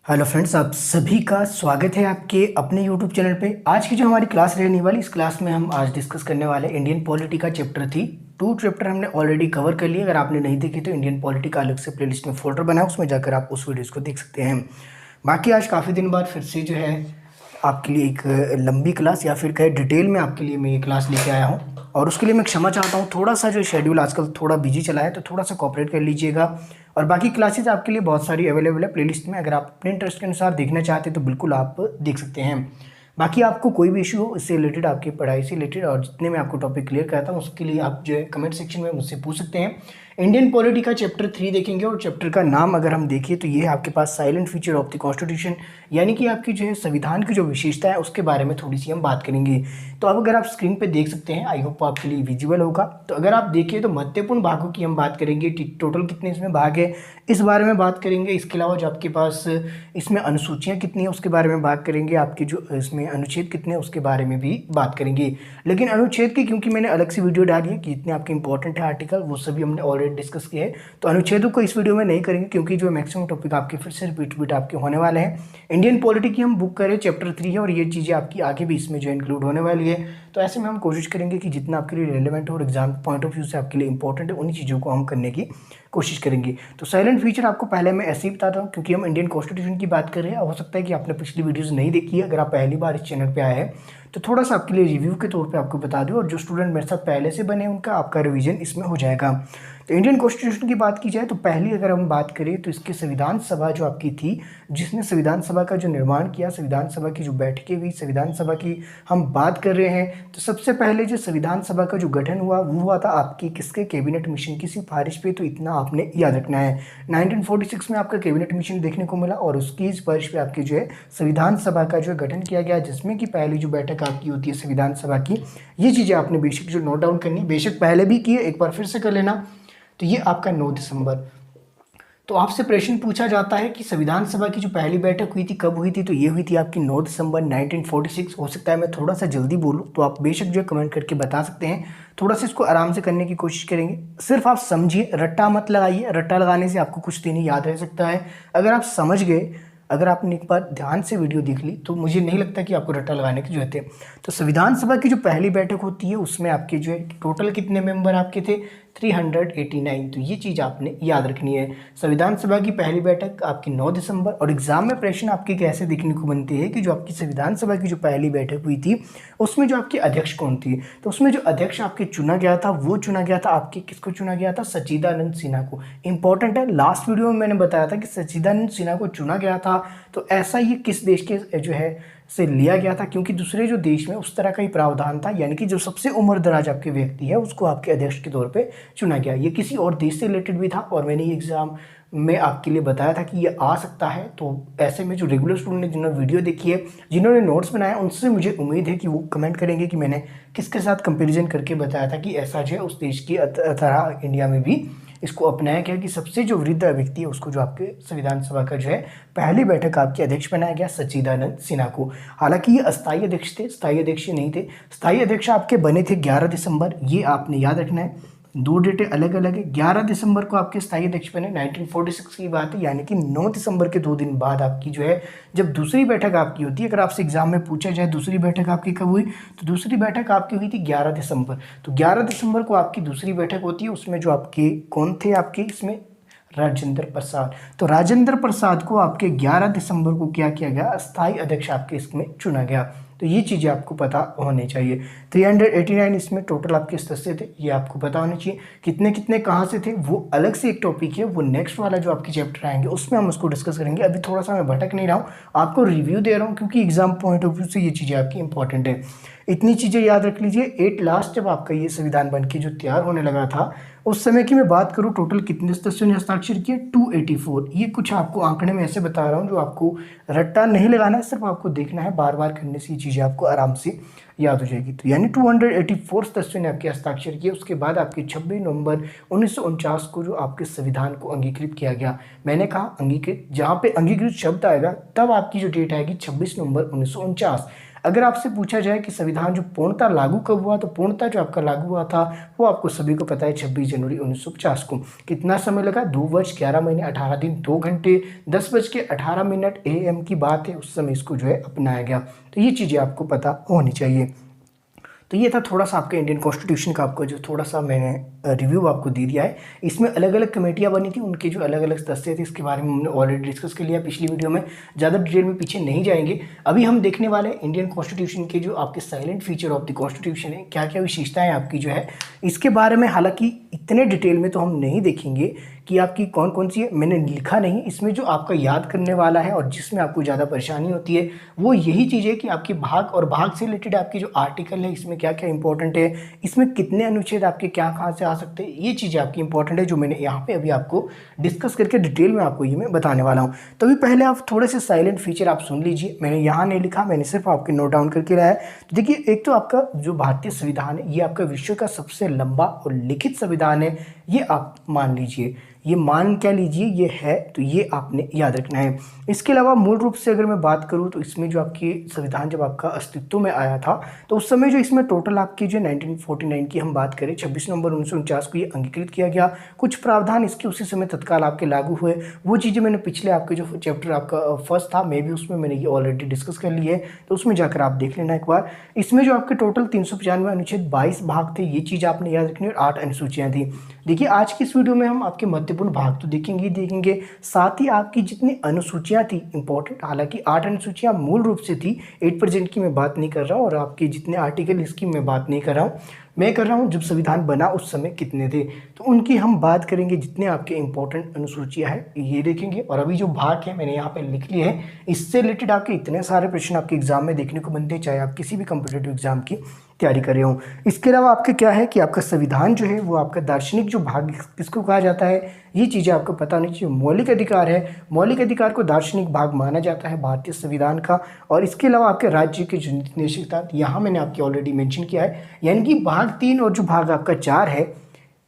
Hello friends, आप सभी का स्वागत है आपके अपने यूट्यूब चैनल पे। आज की जो हमारी क्लास रहने वाली, इस क्लास में हम आज डिस्कस करने वाले इंडियन पॉलिटी का चैप्टर 2 चैप्टर हमने ऑलरेडी कवर कर लिया। अगर आपने नहीं देखी तो इंडियन पॉलिटी का अलग से प्लेलिस्ट में फोल्डर बना है, उसमें जाकर आप उस वीडियोज़ को देख सकते हैं। बाकी आज काफ़ी दिन बाद फिर से जो है आपके लिए एक लंबी क्लास या फिर कहे डिटेल में आपके लिए मैं ये क्लास लेके आया हूँ, और उसके लिए मैं क्षमा चाहता हूँ। थोड़ा सा जो शेड्यूल आजकल थोड़ा बिजी चला है, तो थोड़ा सा कॉपरेट कर लीजिएगा। और बाकी क्लासेज आपके लिए बहुत सारी अवेलेबल है प्लेलिस्ट में, अगर आप अपने इंटरेस्ट के अनुसार देखना चाहते हैं तो बिल्कुल आप देख सकते हैं। बाकी आपको कोई भी इशू हो इससे रिलेटेड, आपकी पढ़ाई से रिलेटेड, और जितने मैं आपको टॉपिक क्लियर करता हूँ उसके लिए आप जो है कमेंट सेक्शन में मुझसे पूछ सकते हैं। इंडियन पॉलिटी का चैप्टर 3 देखेंगे, और चैप्टर का नाम अगर हम देखें तो ये है आपके पास silent feature of the constitution, यानी कि आपकी जो है संविधान की जो विशेषता है उसके बारे में थोड़ी सी हम बात करेंगे। तो अब अगर आप स्क्रीन पे देख सकते हैं, आई होप आपके लिए विजिबल होगा। तो अगर आप देखिए तो महत्वपूर्ण भागों की हम बात करेंगे, टोटल कितने इसमें भाग है इस बारे में बात करेंगे। इसके अलावा जो आपके पास इसमें अनुसूचियाँ कितनी है उसके बारे में बात करेंगे, आपकी जो इसमें अनुच्छेद कितने हैं उसके बारे में भी बात करेंगे। लेकिन अनुच्छेद की क्योंकि मैंने अलग से वीडियो डाली है कि इतने आपके इंपॉर्टेंट है आर्टिकल, वो सभी हमने ऑलरेडी डिस्कस किए हैं, तो अनुच्छेदों को इस वीडियो में नहीं करेंगे क्योंकि जो मैक्सिमम टॉपिक आपके फिर से रिपीट आपके होने वाले हैं। इंडियन पॉलिटी की हम बुक करें, चैप्टर 3 है, और ये चीज़ें आपकी आगे भी इसमें जो इंक्लूड होने वाली है। तो ऐसे में हम कोशिश करेंगे कि जितना आपके लिए रेलेवेंट हो और एग्जाम पॉइंट ऑफ व्यू से आपके लिए इंपॉर्टेंट है, उन्हीं चीज़ों को हम करने की कोशिश करेंगे। तो साइलेंट फीचर आपको पहले मैं ऐसे ही बता रहा हूँ क्योंकि हम इंडियन कॉन्स्टिट्यूशन की बात कर रहे हैं। हो सकता है कि आपने पिछली वीडियोस नहीं देखी है, अगर आप पहली बार इस चैनल पे आए हैं तो थोड़ा सा आपके लिए रिव्यू के तौर पे आपको बता दूं, और जो स्टूडेंट मेरे साथ पहले से बने उनका आपका रिवीजन इसमें हो जाएगा। तो इंडियन कॉन्स्टिट्यूशन की बात की जाए तो पहली अगर हम बात करें तो इसकी संविधान सभा जो आपकी थी, जिसने संविधान सभा का जो निर्माण किया, संविधान सभा की जो बैठकें हुई, संविधान सभा की हम बात कर रहे हैं, तो सबसे पहले जो संविधान सभा का जो गठन हुआ वो हुआ था आपकी किसके, कैबिनेट मिशन की सिफारिश पे। तो इतना आपने याद रखना है। 1946 में आपका कैबिनेट मिशन देखने को मिला, और उसकी सिफारिश पे आपकी जो है संविधान सभा का जो गठन किया गया, जिसमें कि पहली जो बैठक आपकी होती है संविधान सभा की, ये चीज़ें आपने बेसिक जो नोट डाउन करनी, बेशक पहले भी की है, एक बार फिर से कर लेना। तो ये आपका 9 दिसंबर। तो आपसे प्रश्न पूछा जाता है कि संविधान सभा की जो पहली बैठक हुई थी कब हुई थी, तो ये हुई थी आपकी 9 दिसंबर 1946। हो सकता है मैं थोड़ा सा जल्दी बोलूँ, तो आप बेशक जो कमेंट करके बता सकते हैं। थोड़ा सा इसको आराम से करने की कोशिश करेंगे, सिर्फ आप समझिए, रट्टा मत लगाइए। रट्टा लगाने से आपको कुछ दिन याद रह सकता है। अगर आप समझ गए, अगर आपने एक बार ध्यान से वीडियो देख ली, तो मुझे नहीं लगता कि आपको रट्टा लगाने की जरूरत है। तो संविधान सभा की जो पहली बैठक होती है उसमें आपके जो है टोटल कितने मेंबर आपके थे, 389। तो ये चीज़ आपने याद रखनी है। संविधान सभा की पहली बैठक आपकी 9 दिसंबर। और एग्जाम में प्रश्न आपके कैसे देखने को बनते हैं कि जो आपकी संविधान सभा की जो पहली बैठक हुई थी उसमें जो आपके अध्यक्ष कौन थी, तो उसमें जो अध्यक्ष आपके चुना गया था वो चुना गया था आपके, किसको चुना गया था, सच्चिदानंद सिन्हा को। इंपॉर्टेंट है, लास्ट वीडियो में मैंने बताया था कि सच्चिदानंद सिन्हा को चुना गया था। तो ऐसा ये किस देश के जो है से लिया गया था, क्योंकि दूसरे जो देश में उस तरह का ही प्रावधान था, यानी कि जो सबसे उम्र दराज आपके व्यक्ति है उसको आपके अध्यक्ष के तौर पे चुना गया। ये किसी और देश से रिलेटेड भी था, और मैंने ये एग्जाम में आपके लिए बताया था कि ये आ सकता है। तो ऐसे में जो रेगुलर स्टूडेंट ने जिन्होंने वीडियो देखी है, जिन्होंने नोट्स बनाए, उनसे मुझे उम्मीद है कि वो कमेंट करेंगे कि मैंने किसके साथ कंपेरिजन करके बताया था कि ऐसा जो है उस देश की तरह इंडिया में भी इसको अपनाया गया कि सबसे जो वृद्ध व्यक्ति है उसको जो आपके संविधान सभा का जो है पहली बैठक आपके अध्यक्ष बनाया गया, सच्चिदानंद सिन्हा को। हालांकि ये अस्थायी अध्यक्ष थे, स्थायी अध्यक्ष नहीं थे। स्थायी अध्यक्ष आपके बने थे 11 दिसंबर, ये आपने याद रखना है। दो डेटें अलग अलग है। 11 दिसंबर को आपके स्थायी अध्यक्ष बने, 1946 की बात है, यानी कि 9 दिसंबर के 2 दिन बाद आपकी जो है जब दूसरी बैठक आपकी होती है। अगर आपसे एग्जाम में पूछा जाए दूसरी बैठक आपकी कब हुई, तो दूसरी बैठक आपकी हुई थी 11 दिसंबर। तो 11 दिसंबर को आपकी दूसरी बैठक होती है, उसमें जो आपके कौन थे आपके इसमें, राजेंद्र प्रसाद। तो राजेंद्र प्रसाद को आपके 11 दिसंबर को क्या किया गया, अस्थायी अध्यक्ष आपके इसमें चुना गया। तो ये चीज़ें आपको पता होनी चाहिए। 389 इसमें टोटल आपके सदस्य थे, ये आपको पता होनी चाहिए। कितने कितने कहाँ से थे वो अलग से एक टॉपिक है, वो नेक्स्ट वाला जो आपके चैप्टर आएंगे उसमें हम उसको डिस्कस करेंगे। अभी थोड़ा सा मैं भटक नहीं रहा हूँ, आपको रिव्यू दे रहा हूँ क्योंकि एग्जाम पॉइंट ऑफ व्यू से ये चीज़ें आपकी इंपॉर्टेंट है। इतनी चीज़ें याद रख लीजिए। एट लास्ट जब आपका ये संविधान बन के जो तैयार होने लगा था, उस समय की मैं बात करूँ, टोटल कितने सदस्यों ने हस्ताक्षर किए, 284। ये कुछ आपको आंकड़े में ऐसे बता रहा हूँ जो आपको रट्टा नहीं लगाना है, सिर्फ आपको देखना है, बार बार करने से ये चीज़ें आपको आराम से याद हो जाएगी। तो यानी 284 सदस्यों ने आपके हस्ताक्षर किए। उसके बाद आपके 26 नवंबर 1949 को जो आपके संविधान को अंगीकृत किया गया। मैंने कहा अंगीकृत, जहाँ पे अंगीकृत शब्द आएगा तब आपकी जो डेट आएगी 26 नवंबर 1949। अगर आपसे पूछा जाए कि संविधान जो पूर्णतः लागू कब हुआ, तो पूर्णतः जो आपका लागू हुआ था वो आपको सभी को पता है 26 जनवरी 1950 को। कितना समय लगा? 2 वर्ष 11 महीने 18 दिन 2 घंटे 10:18 AM की बात है, उस समय इसको जो है अपनाया गया। तो ये चीज़ें आपको पता होनी चाहिए। तो ये था थोड़ा सा आपके इंडियन कॉन्स्टिट्यूशन का आपको जो थोड़ा सा मैंने रिव्यू आपको दे दिया है। इसमें अलग अलग कमेटियाँ बनी थी, उनके जो अलग अलग सदस्य थे इसके बारे में हमने ऑलरेडी डिस्कस कर लिया पिछली वीडियो में। ज़्यादा डिटेल में पीछे नहीं जाएंगे। अभी हम देखने वाले हैं इंडियन कॉन्स्टिट्यूशन के जो आपके silent feature of the constitution है, क्या क्या विशेषताएँ आपकी जो है इसके बारे में। हालांकि इतने डिटेल में तो हम नहीं देखेंगे कि आपकी कौन कौन सी है, मैंने लिखा नहीं। इसमें जो आपका याद करने वाला है और जिसमें आपको ज़्यादा परेशानी होती है वो यही चीज़ है कि आपकी भाग और भाग से रिलेटेड आपकी जो आर्टिकल है इसमें क्या क्या इंपॉर्टेंट है, इसमें कितने अनुच्छेद आपके क्या कहाँ से आ सकते हैं, ये चीज़ें आपकी इंपॉर्टेंट है जो मैंने यहाँ पे अभी आपको डिस्कस करके डिटेल में आपको ये मैं बताने वाला हूँ। तो अभी पहले आप थोड़े से साइलेंट फीचर आप सुन लीजिए। मैंने यहाँ नहीं लिखा, मैंने सिर्फ आपके नोट डाउन करके लाया है। तो देखिए, एक तो आपका जो भारतीय संविधान है ये आपका विश्व का सबसे लंबा और लिखित संविधान है, ये आप मान लीजिए। ये मान क्या लीजिए, ये है, तो ये आपने याद रखना है। इसके अलावा मूल रूप से अगर मैं बात करूँ तो इसमें जो आपकी संविधान जब आपका अस्तित्व में आया था तो उस समय जो इसमें टोटल आपकी जो 1949 की हम बात करें 26 नवंबर 1949 को ये अंगीकृत किया गया। कुछ प्रावधान इसके उसी समय तत्काल आपके लागू हुए। वो चीज़ें मैंने पिछले आपके जो चैप्टर आपका फर्स्ट था मे भी उसमें मैंने ये ऑलरेडी डिस्कस कर ली है, तो उसमें जाकर आप देख लेना एक बार। इसमें जो आपके टोटल 395 अनुच्छेद 22 भाग थे, ये चीज़ आपने याद रखनी और 8 अनुसूचियाँ थी। देखिए, आज की इस वीडियो में हम आपके महत्वपूर्ण भाग तो देखेंगे ही देखेंगे, साथ ही आपकी जितनी अनुसूचियां थी इंपॉर्टेंट, हालांकि 8 अनुसूचियां मूल रूप से थी, 8% की मैं बात नहीं कर रहा हूँ और आपके जितने आर्टिकल इसकी मैं बात नहीं कर रहा हूँ। मैं कर रहा हूँ जब संविधान बना उस समय कितने थे, तो उनकी हम बात करेंगे। जितने आपके इंपॉर्टेंट अनुसूचियां हैं ये देखेंगे। और अभी जो भाग है मैंने यहाँ पे लिख लिए हैं, इससे रिलेटेड आपके इतने सारे प्रश्न आपके एग्जाम में देखने को बनते हैं, चाहे आप किसी भी कॉम्पिटिटिव एग्जाम की तैयारी कर रहे हो। इसके अलावा आपके क्या है कि आपका संविधान जो है वो आपका दार्शनिक जो भाग किसको कहा जाता है, ये चीज़ें आपको पता होनी चाहिए। मौलिक अधिकार है, मौलिक अधिकार को दार्शनिक भाग माना जाता है भारतीय संविधान का। और इसके अलावा आपके राज्य के जो नीति निश्चित यहाँ मैंने आपकी ऑलरेडी मेंशन किया है, यानी कि भाग 3 और जो भाग आपका 4 है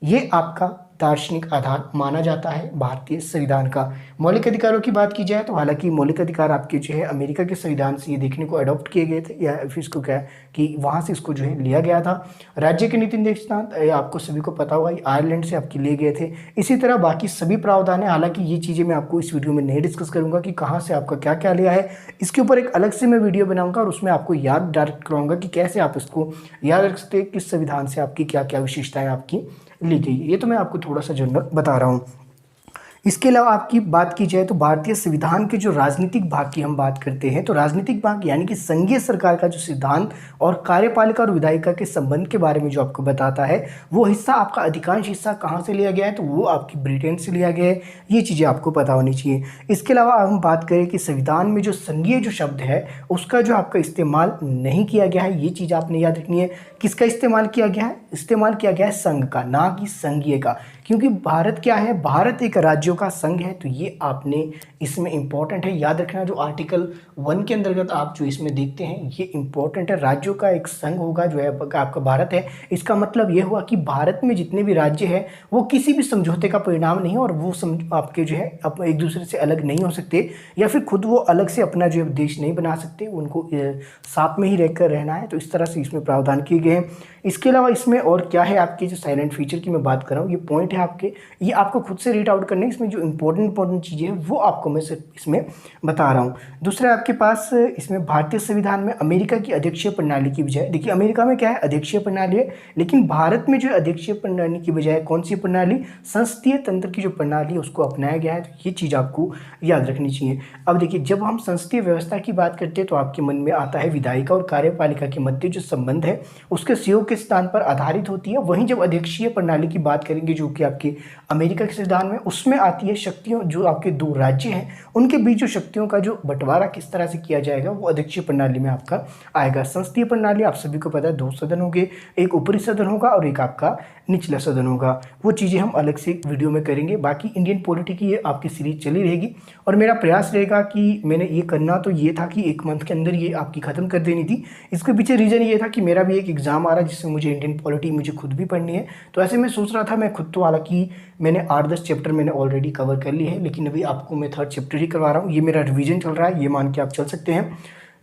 ये आपका दार्शनिक आधार माना जाता है भारतीय संविधान का। मौलिक अधिकारों की बात की जाए तो हालांकि मौलिक अधिकार आपके जो है अमेरिका के संविधान से ये देखने को अडॉप्ट किए गए थे, या फिर इसको क्या है कि वहाँ से इसको जो है लिया गया था। राज्य के नीति निर्देशांक आपको सभी को पता होगा आयरलैंड से आपके लिए गए थे। इसी तरह बाकी सभी प्रावधान है, हालांकि ये चीज़ें मैं आपको इस वीडियो में नहीं डिस्कस करूँगा कि कहाँ से आपका क्या क्या लिया है। इसके ऊपर एक अलग से मैं वीडियो बनाऊँगा और उसमें आपको याद डायरेक्ट कराऊँगा कि कैसे आप इसको याद रख सकते हैं, किस संविधान से आपकी क्या क्या विशेषताएँ आपकी ली गई। ये तो मैं आपको थोड़ा सा जनरल बता रहा हूँ। इसके अलावा आपकी बात की जाए तो भारतीय संविधान के जो राजनीतिक भाग की हम बात करते हैं, तो राजनीतिक भाग यानी कि संघीय सरकार का जो सिद्धांत और कार्यपालिका और विधायिका के संबंध के बारे में जो आपको बताता है, वो हिस्सा आपका अधिकांश हिस्सा कहाँ से लिया गया है, तो वो आपकी ब्रिटेन से लिया गया है। ये चीज़ें आपको पता होनी चाहिए। इसके अलावा हम बात करें कि संविधान में जो संघीय जो शब्द है उसका जो आपका इस्तेमाल नहीं किया गया है, ये चीज़ आपने याद रखनी है। किसका इस्तेमाल किया गया है? इस्तेमाल किया गया है संघ का, ना कि संघीय का, क्योंकि भारत क्या है, भारत एक राज्यों का संघ है। तो ये आपने इसमें इंपॉर्टेंट है याद रखना। जो आर्टिकल 1 के अंतर्गत आप जो इसमें देखते हैं ये इंपॉर्टेंट है। राज्यों का एक संघ होगा जो है आपका भारत है। इसका मतलब ये हुआ कि भारत में जितने भी राज्य हैं वो किसी भी समझौते का परिणाम नहीं है और वो आपके जो है एक दूसरे से अलग नहीं हो सकते, या फिर खुद वो अलग से अपना जो है देश नहीं बना सकते, उनको साथ में ही रहकर रहना है। तो इस तरह से इसमें प्रावधान किए गए हैं। इसके अलावा इसमें और क्या है, आपके जो साइलेंट फीचर की मैं बात कर रहा हूँ, ये पॉइंट है आपके, ये आपको खुद से रीड आउट करने। इसमें जो इंपॉर्टेंट चीज़ें हैं वो आपको मैं सिर्फ इसमें बता रहा हूँ। दूसरा आपके पास इसमें भारतीय संविधान में अमेरिका की अध्यक्षीय प्रणाली की बजाय, देखिए अमेरिका में क्या है अध्यक्षीय प्रणाली है, लेकिन भारत में जो अध्यक्षीय प्रणाली की बजाय कौन सी प्रणाली, संसदीय तंत्र की जो प्रणाली है उसको अपनाया गया है। तो ये चीज़ आपको याद रखनी चाहिए। अब देखिए, जब हम संसदीय व्यवस्था की बात करते हैं तो आपके मन में आता है विधायिका और कार्यपालिका के मध्य जो संबंध है उसके सहयोग के स्थान पर आधारित होती है। वहीं जब अध्यक्षीय प्रणाली की बात करेंगे जो कि आपके अमेरिका के संविधान में, उसमें आती है शक्तियों, जो आपके दो राज्य हैं उनके बीच जो शक्तियों का जो बंटवारा किस तरह से किया जाएगा वो अध्यक्षीय प्रणाली में आपका आएगा। संसदीय प्रणाली आप सभी को पता है 2 सदन होंगे, एक ऊपरी सदन होगा और एक आपका निचला सदन होगा। वो चीज़ें हम अलग से वीडियो में करेंगे। बाकी इंडियन पॉलिटी की ये आपकी सीरीज चली रहेगी और मेरा प्रयास रहेगा कि मैंने ये करना तो ये था कि 1 मंथ के अंदर ये आपकी ख़त्म कर देनी थी। इसके पीछे रीज़न ये था कि मेरा भी एक एग्ज़ाम आ रहा है जिसमें मुझे इंडियन पॉलिटी मुझे खुद भी पढ़नी है। तो ऐसे मैं सोच रहा था, मैं खुद तो हालांकि मैंने 8-10 चैप्टर मैंने ऑलरेडी कवर कर लिए हैं, लेकिन अभी आपको मैं 3rd चैप्टर ही करवा रहा हूँ। ये मेरा रिवीजन चल रहा है, ये मान के आप चल सकते हैं।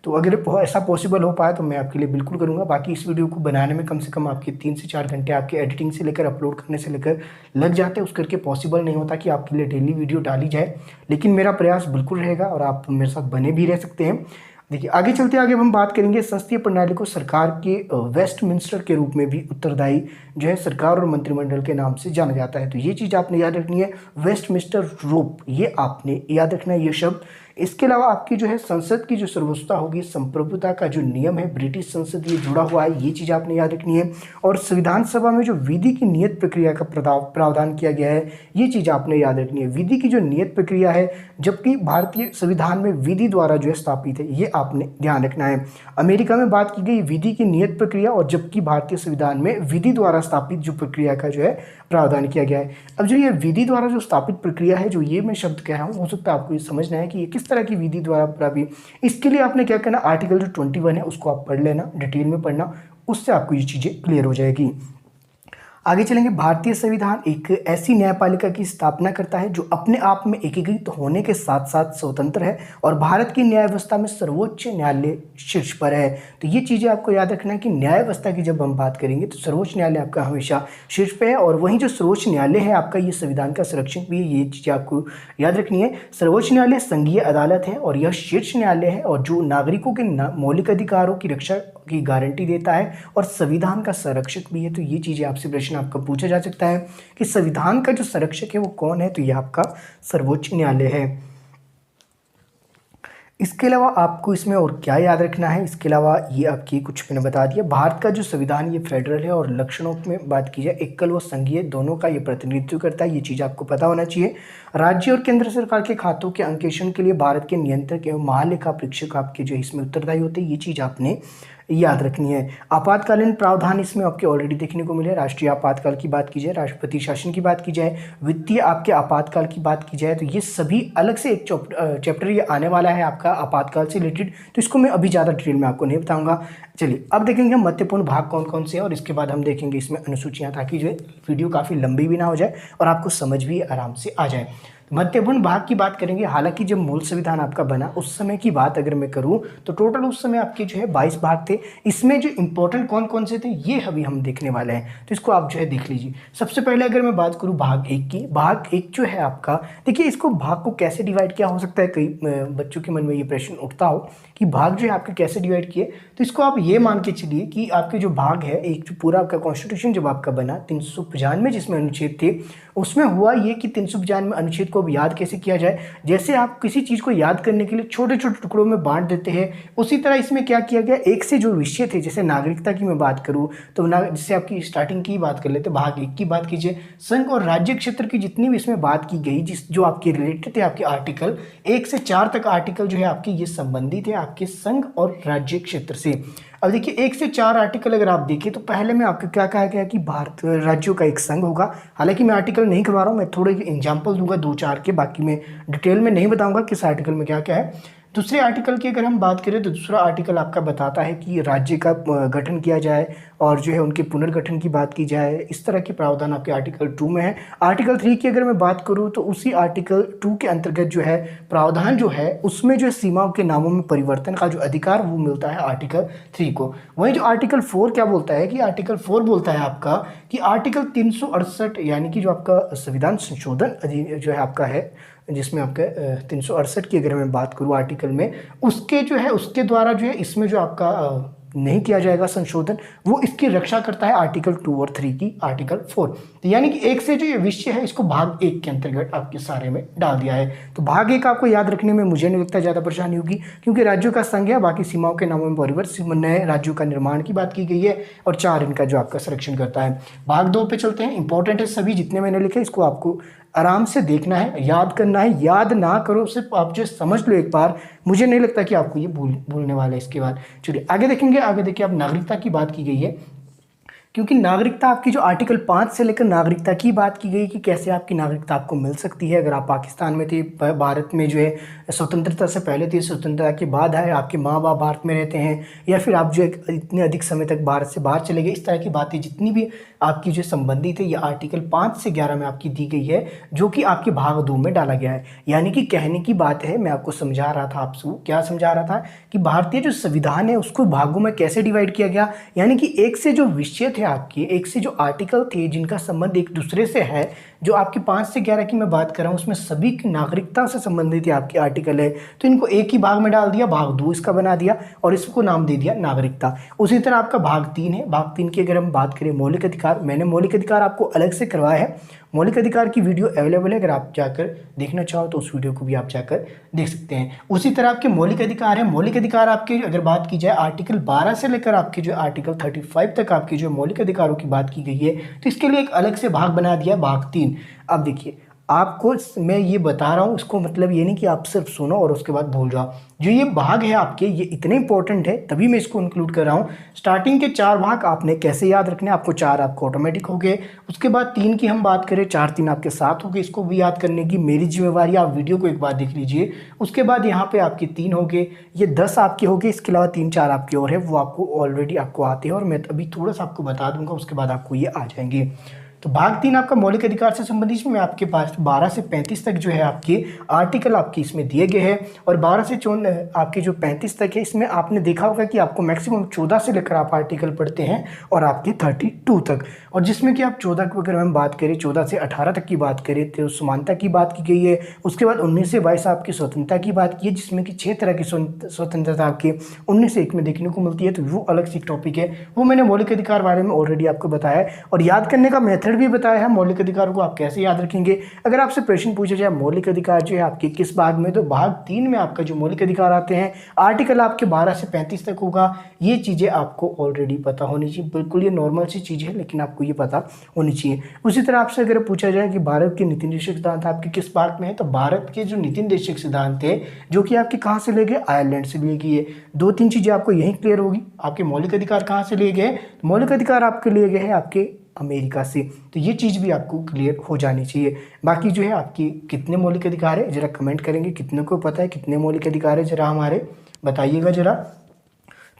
तो अगर ऐसा पॉसिबल हो पाए तो मैं आपके लिए बिल्कुल करूँगा। बाकी इस वीडियो को बनाने में कम से कम आपके 3 से 4 घंटे आपके एडिटिंग से लेकर अपलोड करने से लेकर लग जाते हैं, उस करके पॉसिबल नहीं होता कि आपके लिए डेली वीडियो डाली जाए, लेकिन मेरा प्रयास बिल्कुल रहेगा और आप मेरे साथ बने भी रह सकते हैं। देखिए आगे चलते आगे हम बात करेंगे संसदीय प्रणाली को सरकार के वेस्टमिंस्टर के रूप में भी उत्तरदायी जो है सरकार और मंत्रिमंडल के नाम से जाना जाता है। तो ये चीज़ आपने याद रखनी है, वेस्टमिंस्टर रूप, ये आपने याद रखना है ये शब्द। इसके अलावा आपकी जो है संसद की जो सर्वोच्चता होगी, संप्रभुता का जो नियम है, ब्रिटिश संसद ये जुड़ा हुआ है, ये चीज़ आपने याद रखनी है। और संविधान सभा में जो विधि की नियत प्रक्रिया का प्रावधान किया गया है, ये चीज़ आपने याद रखनी है। विधि की जो नियत प्रक्रिया है, जबकि भारतीय संविधान में विधि द्वारा जो है स्थापित है, ये आपने ध्यान रखना है। अमेरिका में बात की गई विधि की नियत प्रक्रिया, और जबकि भारतीय संविधान में विधि द्वारा स्थापित जो प्रक्रिया का जो है प्रावधान किया गया है। अब जो ये विधि द्वारा जो स्थापित प्रक्रिया है, जो ये मैं शब्द कह रहा हूँ, हो सकता है आपको ये समझना है कि ये किस तरह की विधि द्वारा प्राप्त। इसके लिए आपने क्या करना, आर्टिकल जो 21 है उसको आप पढ़ लेना, डिटेल में पढ़ना, उससे आपको ये चीज़ें क्लियर हो जाएगी। आगे चलेंगे। भारतीय संविधान एक ऐसी न्यायपालिका की स्थापना करता है जो अपने आप में एकीकृत होने के साथ साथ स्वतंत्र है और भारत की न्याय व्यवस्था में सर्वोच्च न्यायालय शीर्ष पर है। तो ये चीज़ें आपको याद रखना है कि न्याय व्यवस्था की जब हम बात करेंगे तो सर्वोच्च न्यायालय आपका हमेशा शीर्ष पे है, और वहीं जो सर्वोच्च न्यायालय है आपका, ये संविधान का संरक्षक भी है, ये चीज़ें आपको याद रखनी है। सर्वोच्च न्यायालय संघीय अदालत है और यह शीर्ष न्यायालय है, और जो नागरिकों के मौलिक अधिकारों की रक्षा की गारंटी देता है और संविधान का संरक्षक भी है। तो ये चीज़ें आपसे प्रश्न आपका पूछा जा सकता है कि संविधान का जो संरक्षक है वो कौन है, तो यह आपका सर्वोच्च न्यायालय है। इसके अलावा आपको इसमें और क्या याद रखना है, इसके अलावा ये आपकी कुछ मैंने बता दिया। भारत का जो संविधान ये फेडरल है, और लक्षणों में बात की जाए एकल व संघीय दोनों का ये प्रतिनिधित्व करता है, ये चीज़ आपको पता होना चाहिए। राज्य और केंद्र सरकार के खातों के अंकेक्षण के लिए भारत के नियंत्रक एवं महालेखा परीक्षक आपके जो इसमें उत्तरदायी होते हैं, ये चीज़ आपने याद रखनी है। आपातकालीन प्रावधान इसमें आपके ऑलरेडी देखने को मिले। राष्ट्रीय आपातकाल की बात की जाए, राष्ट्रपति शासन की बात की जाए, वित्तीय आपके आपातकाल की बात की जाए, तो ये सभी अलग से एक चैप्टर ये आने वाला है आपका आपातकाल से रिलेटेड, तो इसको मैं अभी ज़्यादा डिटेल में आपको नहीं बताऊंगा। चलिए अब देखेंगे हम महत्वपूर्ण भाग कौन कौन से हैं, और इसके बाद हम देखेंगे इसमें अनुसूचियाँ, ताकि जो है वीडियो काफ़ी लंबी भी ना हो जाए और आपको समझ भी आराम से आ जाए। महत्वपूर्ण भाग की बात करेंगे। हालांकि जब मूल संविधान आपका बना उस समय की बात अगर मैं करूं तो टोटल उस समय आपके जो है 22 भाग थे। इसमें जो इंपॉर्टेंट कौन कौन से थे ये अभी हम देखने वाले हैं, तो इसको आप जो है देख लीजिए। सबसे पहले अगर मैं बात करूं भाग 1 की, भाग 1 जो है आपका, देखिए इसको भाग को कैसे डिवाइड किया, हो सकता है कई बच्चों के मन में ये प्रश्न उठता हो कि भाग जो है आपके कैसे डिवाइड किए। तो इसको आप ये मान के चलिए कि आपके जो भाग है, एक जो पूरा आपका कॉन्स्टिट्यूशन जब आपका बना 395 जिसमें अनुच्छेद थे, उसमें हुआ ये कि 395 अनुच्छेद को अब याद कैसे किया जाए। जैसे आप किसी चीज़ को याद करने के लिए छोटे छोटे टुकड़ों में बांट देते हैं, उसी तरह इसमें क्या किया गया, एक से जो विषय थे, जैसे नागरिकता की मैं बात करूँ तो जैसे आपकी स्टार्टिंग की बात कर लेते, भाग 1 की बात कीजिए, संघ और राज्य क्षेत्र की जितनी भी इसमें बात की गई, जो आपके रिलेटेड थे, आपके आर्टिकल 1 से 4 तक आर्टिकल जो है आपके ये संबंधित है आपके संघ और राज्य क्षेत्र से। अब देखिए 1 से 4 आर्टिकल अगर आप देखिए तो पहले में आपको क्या कहा गया कि भारत राज्यों का एक संघ होगा। हालांकि मैं आर्टिकल नहीं करवा रहा हूँ, मैं थोड़े एग्जाम्पल दूंगा 2-4 के, बाकी मैं डिटेल में नहीं बताऊंगा किस आर्टिकल में क्या क्या है। दूसरे आर्टिकल की अगर हम बात करें तो दूसरा आर्टिकल आपका बताता है कि राज्य का गठन किया जाए और जो है उनके पुनर्गठन की बात की जाए। इस तरह के प्रावधान आपके आर्टिकल 2 में है। आर्टिकल 3 की अगर मैं बात करूं तो उसी आर्टिकल 2 के अंतर्गत जो है प्रावधान जो है उसमें जो सीमाओं के नामों में परिवर्तन का जो अधिकार वो मिलता है आर्टिकल 3 को। वहीं जो आर्टिकल 4 क्या बोलता है कि आर्टिकल 4 बोलता है आपका कि आर्टिकल 368 यानी कि जो आपका संविधान संशोधन जो है आपका है, जिसमें आपका 368 की अगर मैं बात करूँ आर्टिकल में, उसके जो है उसके द्वारा जो है इसमें जो आपका नहीं किया जाएगा संशोधन, वो इसकी रक्षा करता है आर्टिकल 2 और 3 की आर्टिकल 4। तो यानी कि 1 से जो ये विषय है इसको भाग 1 के अंतर्गत आपके सारे में डाल दिया है। तो भाग 1 आपको याद रखने में मुझे नहीं लगता ज़्यादा परेशानी होगी, क्योंकि राज्यों का संघ है, बाकी सीमाओं के नामों में परिवर्तन, नए राज्यों का निर्माण की बात की गई है, और 4 इनका जो आपका संरक्षण करता है। भाग 2 पे चलते हैं। इंपॉर्टेंट है सभी जितने मैंने लिखे, इसको आपको आराम से देखना है, याद करना है। याद ना करो, सिर्फ आप जो समझ लो एक बार, मुझे नहीं लगता कि आपको ये भूलने वाला है इसके बाद। चलिए आगे देखेंगे। आगे देखिए, अब नागरिकता की बात की गई है क्योंकि नागरिकता आपकी जो आर्टिकल 5 से लेकर नागरिकता की बात की गई कि कैसे आपकी नागरिकता आपको मिल सकती है अगर आप पाकिस्तान में थे, भारत में जो है स्वतंत्रता से पहले थे, स्वतंत्रता के बाद है, आपके माँ बाप भारत में रहते हैं, या फिर आप जो इतने अधिक समय तक भारत से बाहर चले गए, इस तरह की बातें जितनी भी आपकी जो संबंधित है ये आर्टिकल 5 से 11 में आपकी दी गई है, जो कि आपके भाग 2 में डाला गया है। यानी कि कहने की बात है, मैं आपको समझा रहा था, आपसे क्या समझा रहा था कि भारतीय जो संविधान है उसको भागों में कैसे डिवाइड किया गया। यानी कि एक से जो विषय थे आपके, एक से जो आर्टिकल थे जिनका संबंध एक दूसरे से है, जो आपके 5 से 11 की मैं बात कर रहा हूँ, उसमें सभी की नागरिकता से संबंधित है आपके आर्टिकल है, तो इनको एक ही भाग में डाल दिया, भाग 2 इसका बना दिया और इसको नाम दे दिया नागरिकता। उसी तरह आपका भाग 3 है। भाग 3 की अगर हम बात करें मौलिक अधिकार, मैंने मौलिक अधिकार आपको अलग से करवाया है, मौलिक अधिकार की वीडियो अवेलेबल है, अगर आप जाकर देखना चाहो तो उस वीडियो को भी आप जाकर देख सकते हैं। उसी तरह आपके मौलिक अधिकार है। मौलिक अधिकार आपके अगर बात की जाए आर्टिकल 12 से लेकर आपके जो आर्टिकल 35 तक आपकी जो मौलिक अधिकारों की बात की गई है, तो इसके लिए एक अलग से भाग बना दिया, भाग 3। अब देखिए आपको मैं ये बता रहा हूँ, इसको मतलब ये नहीं कि आप सिर्फ सुनो और उसके बाद भूल जाओ। जो ये भाग है आपके, ये इतने इंपॉर्टेंट है तभी मैं इसको इंक्लूड कर रहा हूँ। स्टार्टिंग के 4 भाग आपने कैसे याद रखने, आपको 4 आपको ऑटोमेटिक हो गए। उसके बाद 3 की हम बात करें, 4 3 आपके साथ हो गए, इसको भी याद करने की मेरी जिम्मेवारी, आप वीडियो को एक बार देख लीजिए। उसके बाद यहाँ पे आपके 3 हो गए, ये 10 आपके हो गए, इसके अलावा 3 4 आपके और है, वो आपको ऑलरेडी आपको आते हैं और मैं अभी थोड़ा सा आपको बता दूंगा, उसके बाद आपको ये आ जाएंगे। तो भाग 3 आपका मौलिक अधिकार से संबंधित में आपके पास 12 से 35 तक जो है आपके आर्टिकल आपके इसमें दिए गए हैं, और 12 से आपके जो 35 तक है, इसमें आपने देखा होगा कि आपको मैक्सिमम 14 से लेकर आप आर्टिकल पढ़ते हैं और आपके 32 तक, और जिसमें कि आप 14 की अगर हम बात करें, 14 से 18 तक की बात करें तो समानता की बात की गई है। उसके बाद 19 से 22 आपकी स्वतंत्रता की बात की है, जिसमें कि 6 तरह की स्वतंत्रता आपके 19 से 1 में देखने को मिलती है, तो वो अलग से टॉपिक है, वो मैंने मौलिक अधिकार बारे में ऑलरेडी आपको बताया है और याद करने का मेथड भी बताया है। मौलिक अधिकारों को आप कैसे याद रखेंगे, अगर आपसे प्रश्न पूछा जाए मौलिक अधिकार जो है आपके किस भाग में, तो भाग 3 में आपका जो मौलिक अधिकार आते हैं, आर्टिकल आपके 12 से 35 तक होगा। ये चीज़ें आपको ऑलरेडी पता होनी चाहिए, बिल्कुल ये नॉर्मल सी चीज़ है, लेकिन आपको ये पता होनी चाहिए। उसी तरह आपसे अगर पूछा जाए कि भारत के नीति निर्देशक सिद्धांत आपके किस भाग में है, तो भारत के जो नीति निर्देशक सिद्धांत है जो कि आपके कहाँ से लिए गए, आयरलैंड से लिए गए। 2-3 चीज़ें आपको यहीं क्लियर होगी। आपके मौलिक अधिकार कहाँ से लिए गए, मौलिक अधिकार आपके लिए गए हैं आपके अमेरिका से, तो ये चीज़ भी आपको क्लियर हो जानी चाहिए। बाकी जो है आपकी कितने मौलिक अधिकार है जरा कमेंट करेंगे, कितने को पता है कितने मौलिक अधिकार है जरा हमारे बताइएगा जरा।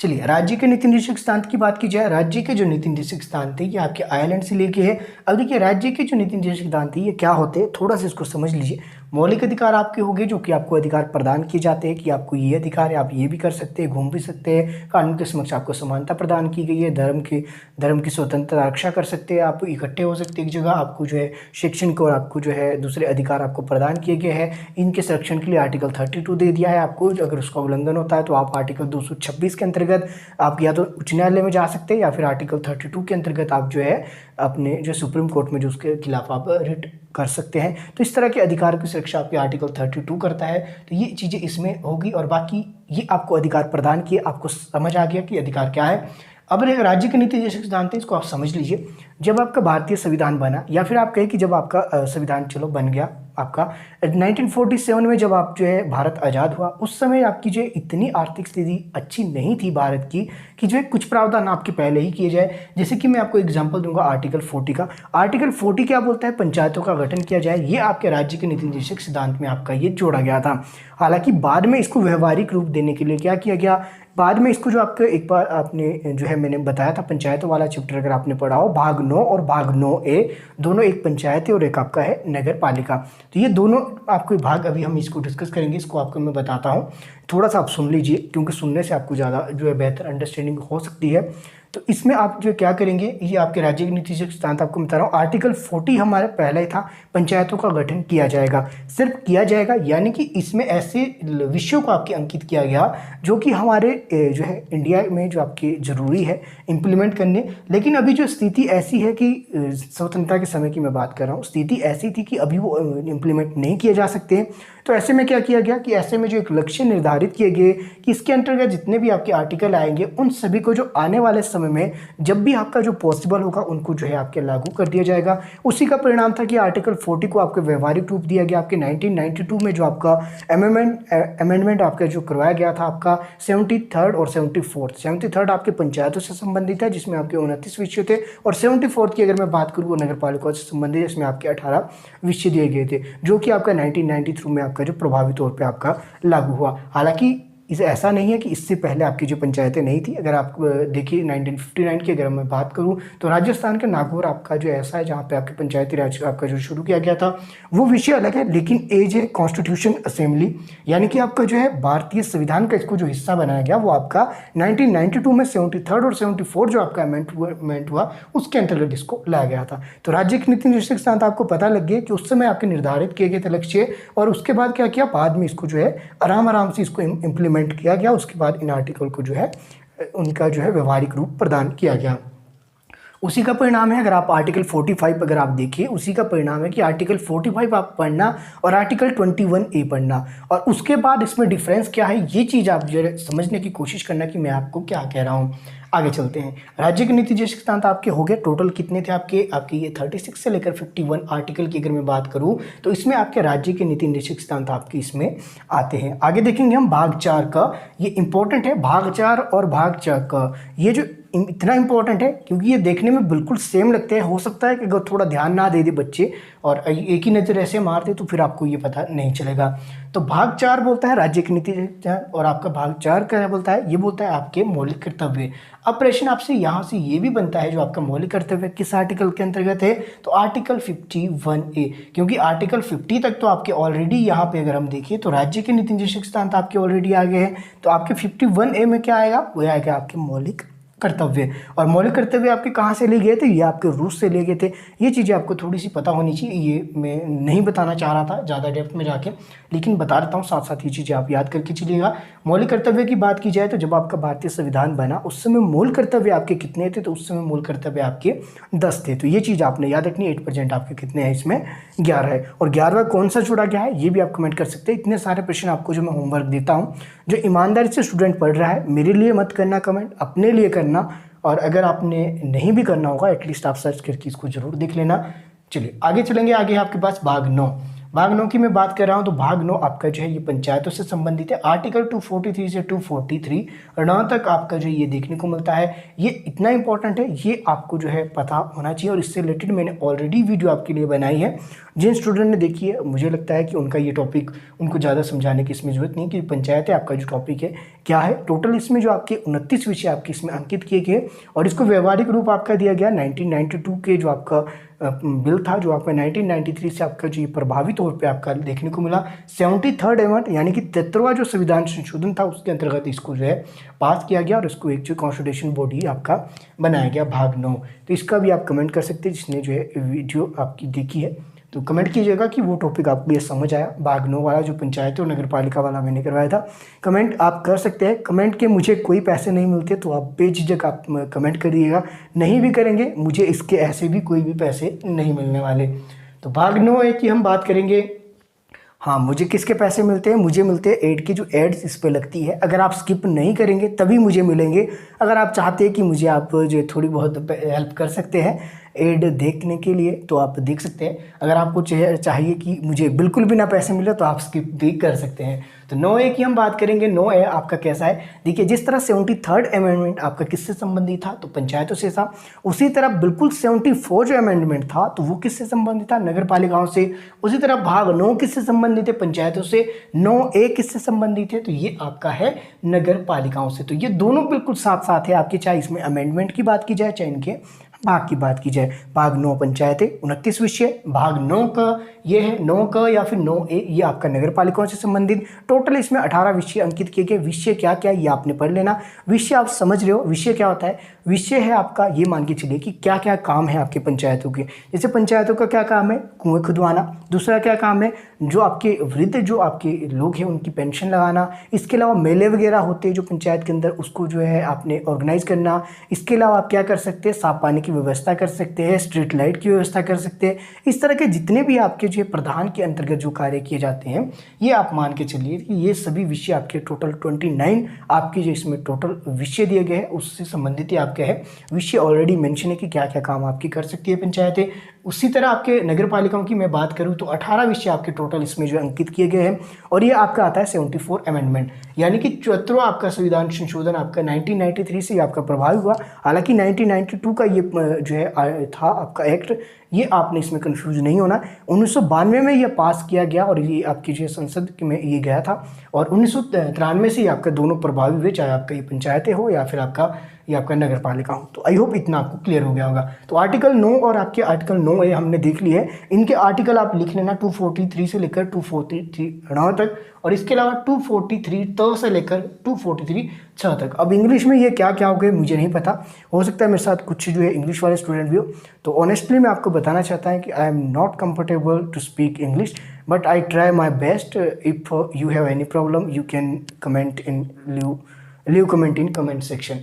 चलिए राज्य के नीति निर्देशक सिद्धांत की बात की जाए, राज्य के जो नीति निर्देशक सिद्धांत थे ये आपके आयरलैंड से लेके है। अब देखिए राज्य के जो नीति निर्देशक सिद्धांत थे ये क्या होते हैं, थोड़ा सा इसको समझ लीजिए। मौलिक अधिकार आपके हो गए जो कि आपको अधिकार प्रदान किए जाते हैं कि आपको ये अधिकार है, आप ये भी कर सकते हैं, घूम भी सकते हैं, कानून के समक्ष आपको समानता प्रदान की गई है, धर्म की स्वतंत्रता रक्षा कर सकते हैं, आप इकट्ठे हो सकते हैं एक जगह, आपको जो है शैक्षणिक और आपको जो है दूसरे अधिकार आपको प्रदान किए गए हैं। इनके संरक्षण के लिए आर्टिकल 32 दे दिया है आपको, अगर उसका उल्लंघन होता है तो आप आर्टिकल 226 के अंतर्गत आप या तो उच्च न्यायालय में जा सकते हैं या फिर आर्टिकल 32 के अंतर्गत आप जो है अपने जो सुप्रीम कोर्ट में जो उसके खिलाफ आप रिट कर सकते हैं। तो इस तरह के अधिकार की सुरक्षा आपके आर्टिकल 32 करता है, तो ये चीज़ें इसमें होगी और बाकी ये आपको अधिकार प्रदान किए, आपको समझ आ गया कि अधिकार क्या है। अब राज्य के नीति निर्देशक सिद्धांत है, इसको आप समझ लीजिए। जब आपका भारतीय संविधान बना या फिर आप कहें कि जब आपका संविधान चलो बन गया आपका 1947 में, जब आप जो है भारत आज़ाद हुआ, उस समय आपकी जो इतनी आर्थिक स्थिति अच्छी नहीं थी भारत की कि जो है कुछ प्रावधान आपके पहले ही किए जाए। जैसे कि मैं आपको एग्जांपल दूंगा आर्टिकल 40 का। आर्टिकल 40 क्या बोलता है, पंचायतों का गठन किया जाए, ये आपके राज्य के नीति निर्देशक सिद्धांत में आपका ये जोड़ा गया था। हालांकि बाद में इसको व्यवहारिक रूप देने के लिए क्या किया गया, बाद में इसको जो आपका एक बार आपने जो है मैंने बताया था पंचायतों वाला चैप्टर अगर आपने पढ़ा हो, भाग 9 और भाग 9A दोनों, एक पंचायत है और एक आपका है नगर पालिका। तो ये दोनों आपको भाग अभी हम इसको डिस्कस करेंगे, इसको आपको मैं बताता हूँ, थोड़ा सा आप सुन लीजिए क्योंकि सुनने से आपको ज़्यादा जो है बेहतर अंडरस्टैंडिंग हो सकती है। तो इसमें आप जो क्या करेंगे, ये आपके राज्य के नीति निर्देशक सिद्धांत आपको बता रहा हूँ। आर्टिकल 40 हमारा पहला ही था, पंचायतों का गठन किया जाएगा, सिर्फ किया जाएगा, यानी कि इसमें ऐसे विषयों को आपके अंकित किया गया जो कि हमारे जो है इंडिया में जो आपके ज़रूरी है इम्प्लीमेंट करने। लेकिन अभी जो स्थिति ऐसी है कि स्वतंत्रता के समय की मैं बात कर रहा हूँ, स्थिति ऐसी थी कि अभी वो इम्प्लीमेंट नहीं किए जा सकते। तो ऐसे में क्या किया गया कि ऐसे में जो एक लक्ष्य निर्धारित किए गए कि इसके अंतर्गत जितने भी आपके आर्टिकल आएंगे उन सभी को जो आने वाले समय समय में जब भी आपका जो पॉसिबल होगा उनको जो है आपके लागू कर दिया जाएगा। उसी का परिणाम था कि आर्टिकल 40 को आपके व्यवहारिक रूप दिया गया। आपके 1992 में जो आपका अमेंडमेंट आपका जो करवाया गया था आपका 73rd और 74th। 73rd आपके पंचायतों से संबंधित है जिसमें आपके 29 विषय थे, और 74th की अगर मैं बात करूँ वो नगर पालिकाओं से संबंधित, जिसमें आपके 18 विषय दिए गए थे, जो कि आपका 1993 में आपका जो प्रभावी तौर पर आपका लागू हुआ। हालांकि इसे ऐसा नहीं है कि इससे पहले आपकी जो पंचायतें नहीं थी। अगर आप देखिए 1959 की अगर मैं बात करूं तो राजस्थान के नागौर आपका जो ऐसा है जहां पे आपकी पंचायती राज आपका जो शुरू किया गया था वो विषय अलग है, लेकिन एज है कॉन्स्टिट्यूशन असेंबली, यानी कि आपका जो है भारतीय संविधान का इसको जो हिस्सा बनाया गया वो आपका 1992 में 73rd और 74 जो आपका अमेंडमेंट हुआ उसके अंतर्गत इसको लाया गया था। तो राज्य की नीति निर्देशक सिद्धांत आपको पता लग गया कि उस समय आपके निर्धारित किए गए थे लक्ष्य, और उसके बाद क्या किया, बाद में इसको जो है आराम से इसको इम्प्लीमेंट किया गया। उसके बाद इन आर्टिकल को जो है उनका जो है व्यवहारिक रूप प्रदान किया गया। उसी का परिणाम है, अगर आप आर्टिकल 45 अगर आप देखिए, उसी का परिणाम है कि आर्टिकल 45 आप पढ़ना और आर्टिकल 21A पढ़ना, और उसके बाद इसमें डिफरेंस क्या है ये चीज़ आप जो है समझने की कोशिश करना कि मैं आपको क्या कह रहा हूँ। आगे चलते हैं। राज्य के नीति निर्देशक सिद्धांत आपके हो गए, टोटल कितने थे आपके ये 36 से लेकर 51 आर्टिकल की अगर मैं बात करूं तो इसमें आपके राज्य के नीति निर्देशक सिद्धांत आपके इसमें आते हैं। आगे देखेंगे हम भाग 4 का, ये इंपॉर्टेंट है। भाग 4 और भाग 4 का ये जो इतना इंपॉर्टेंट है क्योंकि ये देखने में बिल्कुल सेम लगते हैं। हो सकता है कि अगर थोड़ा ध्यान ना दे बच्चे और एक ही नज़र ऐसे मारते तो फिर आपको ये पता नहीं चलेगा। तो भाग 4 बोलता है राज्य की नीति, और आपका भाग 4 क्या बोलता है, ये बोलता है आपके मौलिक कर्तव्य। अब प्रश्न आपसे यहाँ से ये भी बनता है जो आपका मौलिक कर्तव्य किस आर्टिकल के अंतर्गत है, तो आर्टिकल 51A, क्योंकि आर्टिकल 50 तक तो आपके ऑलरेडी यहाँ पे अगर हम देखिए तो राज्य के नीति निर्देशक सिद्धांत आपके ऑलरेडी आ गए हैं। तो आपके 51A में क्या आएगा, वो आएगा आपके मौलिक कर्तव्य। और मौलिक कर्तव्य आपके कहाँ से लिए गए थे, ये आपके रूस से लिए गए थे। ये चीज़ें आपको थोड़ी सी पता होनी चाहिए, ये मैं नहीं बताना चाह रहा था ज़्यादा डेप्थ में जाके, लेकिन बता देता हूँ, साथ साथ ये चीज़ें आप याद करके चलिएगा। मौलिक कर्तव्य की बात की जाए तो जब आपका भारतीय संविधान बना उस समय मूल कर्तव्य आपके कितने थे, तो उस समय मूल कर्तव्य आपके 10 थे। तो ये चीज़ आपने याद रखनी है। 8% आपके कितने हैं, इसमें 11 है। और 11वां कौन सा छोड़ा गया है ये भी आप कमेंट कर सकते हैं। इतने सारे प्रश्न आपको जो मैं होमवर्क देता हूँ, जो ईमानदारी से स्टूडेंट पढ़ रहा है, मेरे लिए मत करना कमेंट, अपने लिए करना, और अगर आपने नहीं भी करना होगा एटलीस्ट आप सर्च करके इसको जरूर देख लेना। चलिए आगे चलेंगे। आगे आपके पास भाग 9, भाग 9 की मैं बात कर रहा हूं। तो भाग 9 आपका जो है ये पंचायतों से संबंधित है। आर्टिकल 243 से 243 9 तक आपका जो ये देखने को मिलता है। ये इतना इंपॉर्टेंट है, ये आपको जो है पता होना चाहिए, और इससे रिलेटेड मैंने ऑलरेडी वीडियो आपके लिए बनाई है। जिन स्टूडेंट ने देखी है मुझे लगता है कि उनका ये टॉपिक उनको ज़्यादा समझाने की इसमें जरूरत नहीं, कि पंचायत है आपका जो टॉपिक है क्या है। टोटल इसमें जो आपके 29 विषय आपके इसमें अंकित किए गए, और इसको व्यवहारिक रूप आपका दिया गया 1992 के जो आपका बिल था, जो आपका 1993 से आपका जो प्रभावी तौर पे आपका देखने को मिला। 73rd अमेंडमेंट यानी कि 73वां जो संविधान संशोधन था उसके अंतर्गत इसको जो है पास किया गया, और इसको एक जो कॉन्स्टिट्यूशन बॉडी आपका बनाया गया भाग 9। तो इसका भी आप कमेंट कर सकते हैं, जिसने जो है वीडियो आपकी देखी है तो कमेंट कीजिएगा कि वो टॉपिक आपको ये समझ आया। भाग 9 वाला जो पंचायत और नगर पालिका वाला मैंने करवाया था, कमेंट आप कर सकते हैं। कमेंट के मुझे कोई पैसे नहीं मिलते, तो आप बेझिझक आप कमेंट करिएगा। नहीं भी करेंगे मुझे इसके ऐसे भी कोई भी पैसे नहीं मिलने वाले। तो भाग 9 है कि हम बात करेंगे। हाँ, मुझे किसके पैसे मिलते हैं, मुझे मिलते हैं एड की जो एड्स इस पर लगती है। अगर आप स्किप नहीं करेंगे तभी मुझे मिलेंगे। अगर आप चाहते हैं कि मुझे आप जो थोड़ी बहुत हेल्प कर सकते हैं एड देखने के लिए तो आप देख सकते हैं। अगर आपको चाहिए कि मुझे बिल्कुल भी ना पैसे मिले तो आप स्किप भी कर सकते हैं। तो 9A की हम बात करेंगे। 9A आपका कैसा है, देखिए जिस तरह 73rd अमेंडमेंट आपका किससे संबंधित था, तो पंचायतों से था। उसी तरह बिल्कुल 74 जो अमेंडमेंट था तो वो किससे संबंधित था, नगर पालिकाओं से। उसी तरह भाग 9 किससे संबंधित है, पंचायतों से। 9A किससे संबंधित है, तो ये आपका है नगर पालिकाओं से। तो ये दोनों बिल्कुल साथ साथ है आपके, चाहे इसमें अमेंडमेंट की बात की जाए चाहे इनके भाग की बात की जाए। भाग 9 पंचायतें 29 विषय, भाग 9 का ये है 9 का या फिर 9A ये आपका नगर पालिकाओं से संबंधित। टोटल इसमें 18 विषय अंकित किए गए। विषय क्या क्या ये आपने पढ़ लेना। विषय आप समझ रहे हो, विषय क्या होता है, विषय है आपका ये मान के चलिए कि क्या क्या काम है आपके पंचायतों के। जैसे पंचायतों का क्या काम है, कुएं खुदवाना। दूसरा क्या काम है, जो आपके वृद्ध जो आपके लोग हैं उनकी पेंशन लगाना। इसके अलावा मेले वगैरह होते हैं जो पंचायत के अंदर, उसको जो है आपने ऑर्गेनाइज करना। इसके अलावा आप क्या कर सकते हैं, साफ पानी की की व्यवस्था कर सकते हैं, स्ट्रीट लाइट की व्यवस्था कर सकते हैं। इस तरह के जितने भी आपके जो प्रधान के अंतर्गत जो कार्य किए जाते हैं, ये आप मान के चलिए कि ये सभी विषय आपके टोटल 29 आपके जो इसमें टोटल विषय दिए गए हैं उससे संबंधित ही आपके है विषय ऑलरेडी मेंशन है कि क्या क्या काम आपकी कर सकती है पंचायतें। उसी तरह आपके नगर पालिकाओं की मैं बात करूं तो 18 विषय आपके टोटल इसमें जो अंकित किए गए हैं और ये आपका आता है 74 अमेंडमेंट, यानी कि 74वां आपका संविधान संशोधन आपका 1993 से आपका प्रभावी हुआ। हालांकि 1992 का ये जो है था आपका एक्ट, ये आपने इसमें कंफ्यूज नहीं होना। 1992 में ये पास किया गया और ये आपकी जो संसद में ये गया था और 1993 से आपका दोनों प्रभावी हुए, चाहे आपका ये पंचायतें हो या फिर आपका नगर पालिका हो। तो आई होप इतना आपको क्लियर हो गया होगा। तो आर्टिकल 9 और आपके आर्टिकल 9 ये हमने देख लिए है। इनके आर्टिकल आप लिख लेना 243 से लेकर 243 तक और इसके अलावा 243 त से लेकर 243 छ तक। अब इंग्लिश में ये क्या क्या हो गए मुझे नहीं पता, हो सकता है मेरे साथ कुछ जो है इंग्लिश वाले स्टूडेंट भी हो। तो ऑनेस्टली मैं आपको बताना चाहता हूँ कि I am not comfortable to speak English but I try my best. If you have any problem you can comment in leave comment in comment section.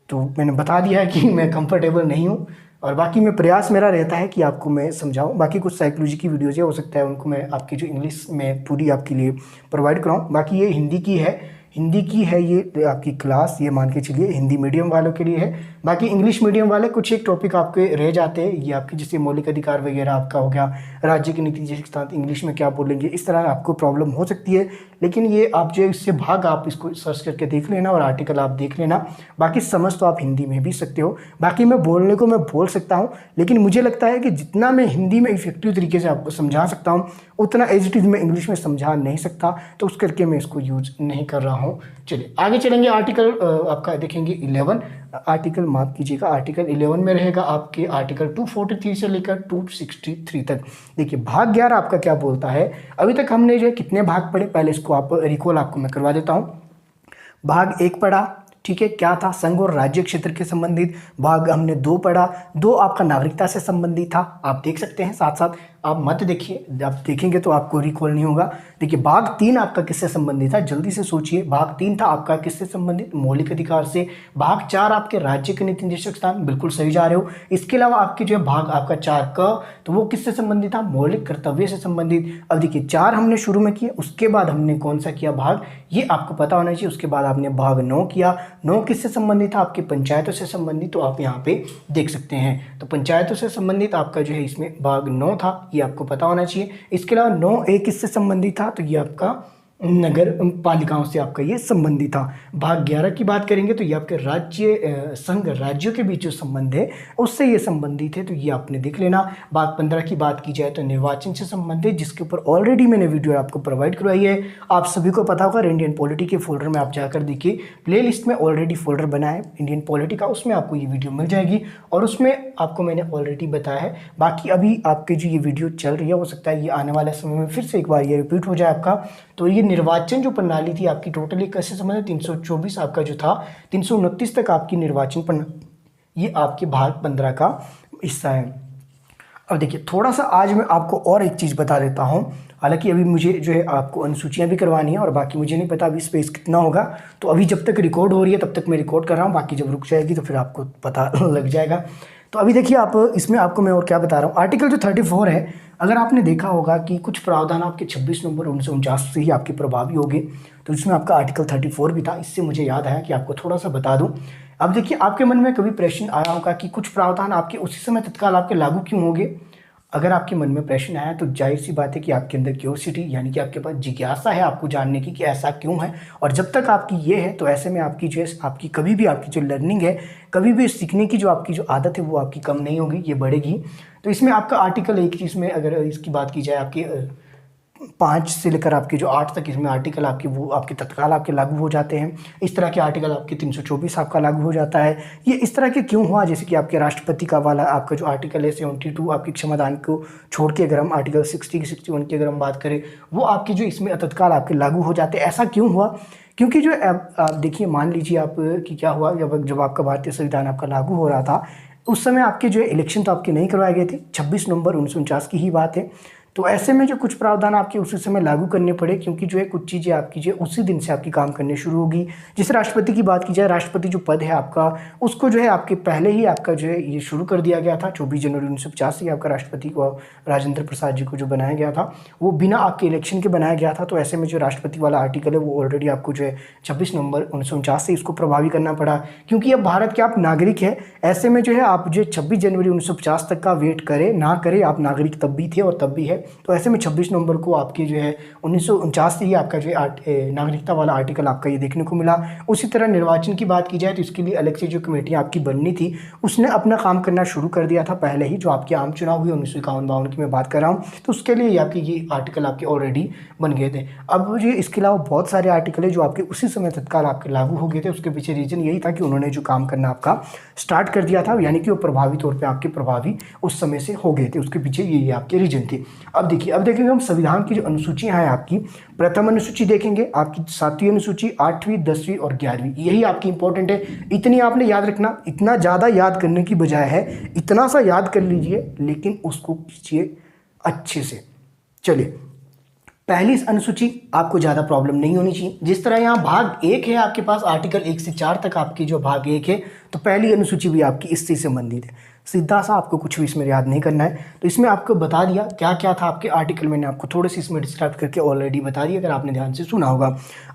तो मैंने बता दिया है कि मैं कंफर्टेबल नहीं हूँ और बाकी मैं प्रयास मेरा रहता है कि आपको मैं समझाऊं। बाकी कुछ साइकोलॉजी की वीडियोज़ है, हो सकता है उनको मैं आपकी जो इंग्लिश में पूरी आपके लिए प्रोवाइड कराऊं। बाकी ये हिंदी की है ये आपकी क्लास, ये मान के चलिए हिंदी मीडियम वालों के लिए है। बाकी इंग्लिश मीडियम वाले कुछ एक टॉपिक आपके रह जाते हैं, ये आपके जैसे मौलिक अधिकार वगैरह आपका हो गया, राज्य की नीति के साथ इंग्लिश में क्या बोलेंगे, इस तरह आपको प्रॉब्लम हो सकती है। लेकिन ये आप जो इससे भाग आप इसको सर्च करके देख लेना और आर्टिकल आप देख लेना। बाकी समझ तो आप हिंदी में भी सकते हो। बाकी मैं बोलने को मैं बोल सकता हूँ, लेकिन मुझे लगता है कि जितना मैं हिंदी में इफेक्टिव तरीके से आपको समझा सकता हूँ उतना एज इट इज़ मैं इंग्लिश में समझा नहीं सकता, तो उस करके मैं इसको यूज़ नहीं कर रहा हूँ। चलिए आगे चलेंगे। आर्टिकल आपका देखेंगे 11 आर्टिकल, माफ कीजिएगा, आर्टिकल 11 में रहेगा आपके आर्टिकल 243 से लेकर 263 तक। देखिए भाग 11 आपका क्या बोलता है। अभी तक हमने जो है कितने भाग पढ़े, पहले इसको आप रिकॉल आपको मैं करवा देता हूँ। भाग 1 पढ़ा, ठीक है, क्या था, संघ और राज्य क्षेत्र के संबंधित। भाग हमने 2 पढ़ा, 2 आपका नागरिकता से संबंधित था। आप देख सकते हैं, साथ साथ आप मत देखिए, आप देखेंगे तो आपको रिकॉल नहीं होगा। देखिए भाग 3 आपका किससे संबंधित था, जल्दी से सोचिए। भाग 3 था आपका किससे संबंधित, मौलिक अधिकार से। भाग 4 आपके राज्य के नीति निर्देशक स्थान, बिल्कुल सही जा रहे हो। इसके अलावा आपके जो है भाग आपका 4 क, तो वो किससे संबंधित था, मौलिक कर्तव्य से संबंधित। अब देखिए 4 हमने शुरू में किया, उसके बाद हमने कौन सा किया भाग, ये आपको पता होना चाहिए। उसके बाद आपने भाग 9 किया। 9 किससे संबंधित था, आपके पंचायतों से संबंधित, तो आप यहाँ पे देख सकते हैं। तो पंचायतों से संबंधित आपका जो है इसमें भाग 9 था, ये आपको पता होना चाहिए। इसके अलावा 9A किससे संबंधित था, तो ये आपका नगर पालिकाओं से आपका ये संबंधित था। भाग 11 की बात करेंगे तो ये आपके राज्य संघ राज्यों के बीच जो संबंध है उससे ये संबंधित है, तो ये आपने देख लेना। भाग 15 की बात की जाए तो निर्वाचन से संबंधित, जिसके ऊपर ऑलरेडी मैंने वीडियो आपको प्रोवाइड करवाई है। आप सभी को पता होगा, इंडियन पॉलिटी के फोल्डर में आप जाकर देखिए, प्ले लिस्ट में ऑलरेडी फोल्डर बना है इंडियन पॉलिटी का, उसमें आपको ये वीडियो मिल जाएगी और उसमें आपको मैंने ऑलरेडी बताया है। बाकी अभी आपके जो ये वीडियो चल रही है, हो सकता है ये आने वाले समय में फिर से एक बार ये रिपीट हो जाए आपका। तो ये निर्वाचन जो प्रणाली थी आपकी टोटली कैसे संबंधित, 324 आपका जो था 329 तक आपकी निर्वाचन प्रणाली, ये आपके भाग 15 का हिस्सा है। अब देखिए थोड़ा सा आज मैं आपको और एक चीज़ बता देता हूँ। हालांकि अभी मुझे जो है आपको अनुसूचियाँ भी करवानी है और बाकी मुझे नहीं पता अभी स्पेस कितना होगा, तो अभी जब तक रिकॉर्ड हो रही है तब तक मैं रिकॉर्ड कर रहा हूँ, बाकी जब रुक जाएगी तो फिर आपको पता लग जाएगा। तो अभी देखिए आप इसमें आपको मैं और क्या बता रहा हूँ। आर्टिकल जो 34 है, अगर आपने देखा होगा कि कुछ प्रावधान आपके 26 नवंबर 1949 से ही आपके प्रभावी हो गए, तो इसमें आपका आर्टिकल 34 भी था। इससे मुझे याद आया कि आपको थोड़ा सा बता दूं। अब देखिए आपके मन में कभी प्रश्न आया होगा कि कुछ प्रावधान आपके उसी समय तत्काल आपके लागू क्यों होंगे। अगर आपके मन में प्रश्न आया तो जाहिर सी बात है कि आपके अंदर क्यूरियोसिटी यानी कि आपके पास जिज्ञासा है आपको जानने की कि ऐसा क्यों है, और जब तक आपकी ये है तो ऐसे में आपकी जो है आपकी कभी भी आपकी जो लर्निंग है, कभी भी सीखने की जो आपकी जो आदत है वो आपकी कम नहीं होगी, ये बढ़ेगी। तो इसमें आपका आर्टिकल एक चीज़ में अगर इसकी बात की जाए, आपकी 5 से लेकर आपके जो 8 तक इसमें आर्टिकल आपके वो आपके तत्काल आपके लागू हो जाते हैं। इस तरह के आर्टिकल आपके 324 आपका लागू हो जाता है। ये इस तरह के क्यों हुआ, जैसे कि आपके राष्ट्रपति का वाला आपका जो आर्टिकल है 72 आपकी क्षमादान को छोड़ के अगर हम आर्टिकल 60 61 की अगर हम बात करें, वो आपके जो इसमें तत्काल आपके लागू हो जाते हैं। ऐसा क्यों हुआ, क्योंकि जो आप देखिए मान लीजिए आप कि क्या हुआ, जब आपका भारतीय संविधान आपका लागू हो रहा था उस समय आपके जो इलेक्शन तो आपके नहीं करवाए गए थे। 26 नवंबर 1949 की ही बात है। तो ऐसे में जो कुछ प्रावधान आपके उसी समय लागू करने पड़े, क्योंकि जो है कुछ चीज़ें आपकी जो उसी दिन से आपकी काम करने शुरू होगी। जैसे राष्ट्रपति की बात की जाए, राष्ट्रपति जो पद है आपका, उसको जो है आपके पहले ही आपका जो है ये शुरू कर दिया गया था। 24 जनवरी 1950 से आपका राष्ट्रपति को राजेंद्र प्रसाद जी को जो बनाया गया था वो बिना आपके इलेक्शन के बनाया गया था। तो ऐसे में जो राष्ट्रपति वाला आर्टिकल है वो ऑलरेडी आपको जो है 26 नवंबर 1949 से इसको प्रभावी करना पड़ा, क्योंकि अब भारत के आप नागरिक हैं। ऐसे में जो है आप जो 26 जनवरी 1950 तक का वेट करें ना करें, आप नागरिक तब भी थे और तब भी है। तो ऐसे में 26 नवंबर को आपके जो है 1949 से ही आपका जो है नागरिकता वाला आर्टिकल आपका ये देखने को मिला। उसी तरह निर्वाचन की बात की जाए तो इसके लिए अलग से जो कमेटी आपकी बननी थी उसने अपना काम करना शुरू कर दिया था पहले ही। जो आपके आम चुनाव हुए 1951-52 की मैं बात कर रहा हूँ, तो उसके लिए आपके ये आर्टिकल आपके ऑलरेडी बन गए थे। अब ये इसके अलावा बहुत सारे आर्टिकल है जो आपके उसी समय तत्काल आपके लागू हो गए थे। उसके पीछे रीजन यही था कि उन्होंने जो काम करना आपका स्टार्ट कर दिया था, यानी कि वो प्रभावी तौर पे आपके प्रभावी उस समय से हो गए थे। उसके पीछे यही आपके रीजन थे। अब देखिए, अब देखेंगे हम संविधान की जो अनुसूचियां हैं आपकी। प्रथम अनुसूची देखेंगे आपकी 7वीं अनुसूची, 8वीं, 10वीं और 11वीं, यही आपकी इंपॉर्टेंट है। इतनी आपने याद रखना, इतना ज़्यादा याद करने की बजाय है इतना सा याद कर लीजिए, लेकिन उसको कीजिए अच्छे से। चलिए, पहली अनुसूची आपको ज़्यादा प्रॉब्लम नहीं होनी चाहिए। जिस तरह यहाँ भाग 1 है आपके पास, आर्टिकल 1 से 4 तक आपकी जो भाग 1 है, तो पहली अनुसूची भी आपकी इससे संबंधित है। सीधा सा आपको कुछ भी इसमें याद नहीं करना है। तो इसमें आपको बता दिया क्या क्या था आपके आर्टिकल, मैंने आपको थोड़े से इसमें डिस्क्राइब करके ऑलरेडी बता दिया, अगर आपने ध्यान से सुना होगा।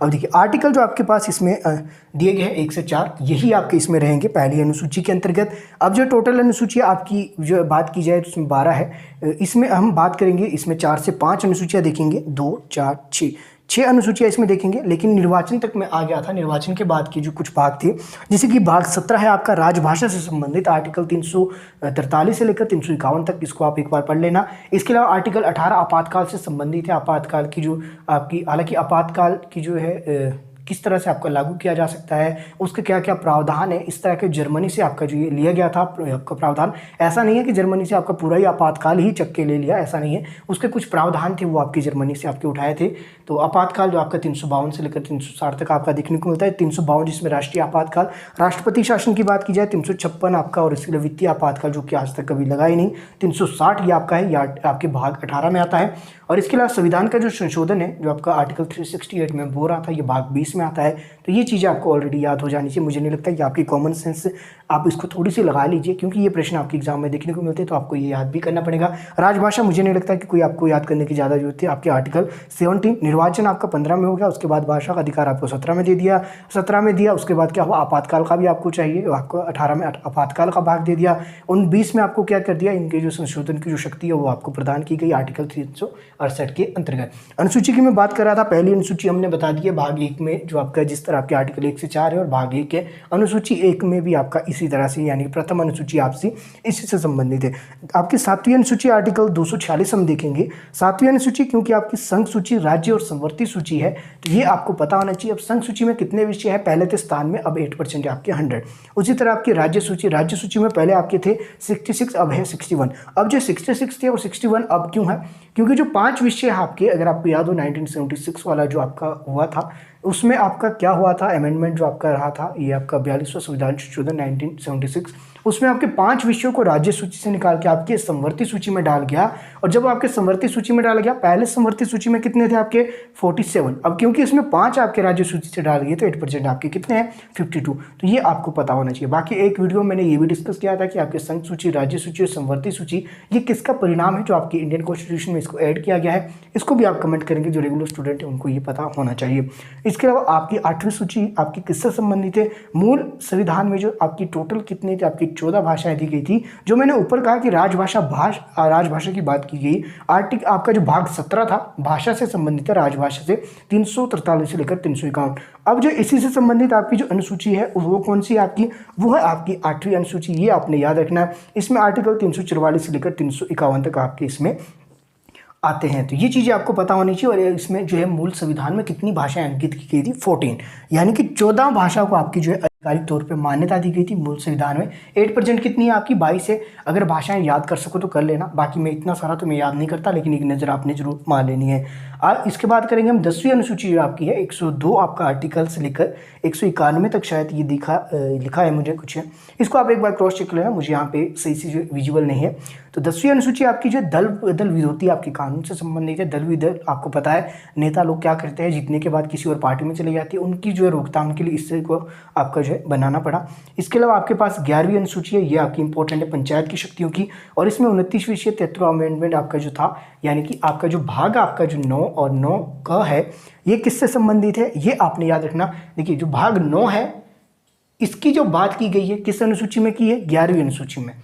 अब देखिए, आर्टिकल जो आपके पास इसमें दिए गए हैं 1 से 4, यही आपके इसमें रहेंगे पहली अनुसूची के अंतर्गत। अब जो टोटल अनुसूची आपकी जो बात की जाए तो इसमें 12 है। इसमें हम बात करेंगे, इसमें 4 से 5 अनुसूचियाँ देखेंगे, 2, 4, 6 अनुसूचियाँ इसमें देखेंगे। लेकिन निर्वाचन तक मैं आ गया था। निर्वाचन के बाद की जो कुछ भाग थे, जैसे कि भाग 17 है आपका राजभाषा से संबंधित, आर्टिकल 343 से लेकर 351 तक, इसको आप एक बार पढ़ लेना। इसके अलावा आर्टिकल 18 आपातकाल से संबंधित है। आपातकाल की जो आपकी, हालांकि आपातकाल की जो है किस तरह से आपका लागू किया जा सकता है, उसके क्या क्या प्रावधान है, इस तरह के जर्मनी से आपका जो ये लिया गया था आपका प्रावधान। ऐसा नहीं है कि जर्मनी से आपका पूरा ही आपातकाल ही चक्के ले लिया, ऐसा नहीं है। उसके कुछ प्रावधान थे वो आपकी जर्मनी से आपके उठाए थे। तो आपातकाल जो आपका 352 से लेकर 360 तक आपका देखने को मिलता है। 352 जिसमें राष्ट्रीय आपातकाल, राष्ट्रपति शासन की बात की जाए 356 आपका, और इसके लिए वित्तीय आपातकाल जो कि आज तक कभी लगा ही नहीं 360 ये आपका है, या आपके भाग 18 में आता है। और इसके अलावा संविधान का जो संशोधन है जो आपका आर्टिकल 368 में बोल रहा था, ये भाग 20 में आता है। तो ये चीज़ें आपको ऑलरेडी याद हो जानी चाहिए। मुझे नहीं लगता कि आपकी कॉमन सेंस आप इसको थोड़ी सी लगा लीजिए, क्योंकि ये प्रश्न आपके एग्जाम में देखने को मिलते हैं, तो आपको ये याद भी करना पड़ेगा। राजभाषा मुझे नहीं लगता कि कोई आपको याद करने की ज़्यादा जरूरत है। आपके आर्टिकल 17, निर्वाचन आपका 15 में हो गया। उसके बाद भाषा का अधिकार आपको 17 में दे दिया, 17 में दिया। उसके बाद क्या हुआ, आपातकाल का भी आपको चाहिए, आपको 18 में आपातकाल का भाग दे दिया। 19 में आपको क्या कर दिया, इनके जो संशोधन की जो शक्ति है वो आपको प्रदान की गई आर्टिकल 368 के अंतर्गत। अनुसूची की मैं बात कर रहा था, पहली अनुसूची हमने बता दी है भाग 1 में, जो आपका जिस तरह आपके आर्टिकल 1 से 4 है, और भाग 1 है अनुसूची 1 में भी आपका इसी तरह से, यानी प्रथम अनुसूची आपसी इसी से संबंधित है। आपकी 7वीं अनुसूची आर्टिकल 246 हम देखेंगे। 7वीं अनुसूची क्योंकि आपकी संघ सूची, राज्य और संवर्ती सूची है, तो ये आपको पता होना चाहिए। अब संघ सूची में कितने विषय है, पहले थे स्थान में, अब 8% है आपके 100। उसी तरह आपकी राज्य सूची, राज्य सूची में पहले आपके थे 66, अब है 61। अब जो 66 थे वो 61 अब क्यों है, क्योंकि जो 5 विषय आपके, अगर आपको याद हो 1976 वाला जो आपका हुआ था, उसमें आपका क्या हुआ था, अमेंडमेंट जो आपका रहा था, ये आपका 42वां संविधान संशोधन 1976, उसमें आपके 5 विषयों को राज्य सूची से निकाल के आपके संवर्ती सूची में डाल गया। और जब आपके संवर्ती सूची में डाला गया, पहले संवर्ती सूची में कितने थे आपके 47, अब क्योंकि इसमें 5 आपके राज्य सूची से डाल गए तो 8% आपके कितने हैं 52। तो ये आपको पता होना चाहिए। बाकी एक वीडियो मैंने ये भी डिस्कस किया था कि आपके संघ सूची, राज्य सूची और संवर्ती सूची ये किसका परिणाम है, जो आपकी इंडियन कॉन्स्टिट्यूशन में इसको ऐड किया गया है। इसको भी आप कमेंट करेंगे, जो रेगुलर स्टूडेंट है उनको ये पता होना चाहिए। इसके अलावा आपकी 8वीं सूची आपकी किससे संबंधित है, मूल संविधान में जो आपकी टोटल कितनी थी, आपकी 14 भाषाएं दी गई थी। जो मैंने ऊपर कहा कि राजभाषा की बात की गई, आर्टिकल आपका जो भाग 17 था भाषा से संबंधित है, राजभाषा से 343 से लेकर 351। अब जो इसी से संबंधित आपकी जो अनुसूची है वो कौन सी आपकी, वो है आपकी 8वीं अनुसूची। ये आपने याद रखना है। इसमें आर्टिकल 344 से लेकर 351 तक आपके इसमें आते हैं। तो ये चीज़ें आपको पता होनी चाहिए। और इसमें जो है मूल संविधान में कितनी भाषाएं अंकित की गई थी, 14, यानी कि 14 भाषा को आपकी जो है आधिकारिक तौर पे मान्यता दी गई थी मूल संविधान में। 8% कितनी है आपकी 22 है। अगर भाषाएं याद कर सको तो कर लेना, बाकी मैं इतना सारा तो मैं याद नहीं करता, लेकिन एक नज़र आपने जरूर मार लेनी है। इसके बाद करेंगे हम 10वीं अनुसूची जो आपकी है, 102 आपका आर्टिकल से लेकर 191 तक शायद ये लिखा है मुझे कुछ है। इसको आप एक बार क्रॉस चेक लेना, मुझे यहाँ पे सही से विजुअल नहीं है। तो 10वीं अनुसूची आपकी जो दल बदल विरोधी आपके कानून से संबंधित है। दल बदल आपको पता है नेता लोग क्या करते हैं, जीतने के बाद किसी और पार्टी में चले जाती है, उनकी जो है रोकथाम के लिए इससे को आपका जो है बनाना पड़ा। इसके अलावा आपके पास 11वीं अनुसूची है, ये आपकी इंपॉर्टेंट है पंचायत की शक्तियों की, और इसमें 29 विषय 73 अमेंडमेंट आपका जो था, यानी कि आपका जो भाग आपका जो 9 और 9 क है ये किससे संबंधित है, ये आपने याद रखना। देखिए जो भाग 9 है इसकी जो बात की गई है किस अनुसूची में की है, 11वीं अनुसूची में।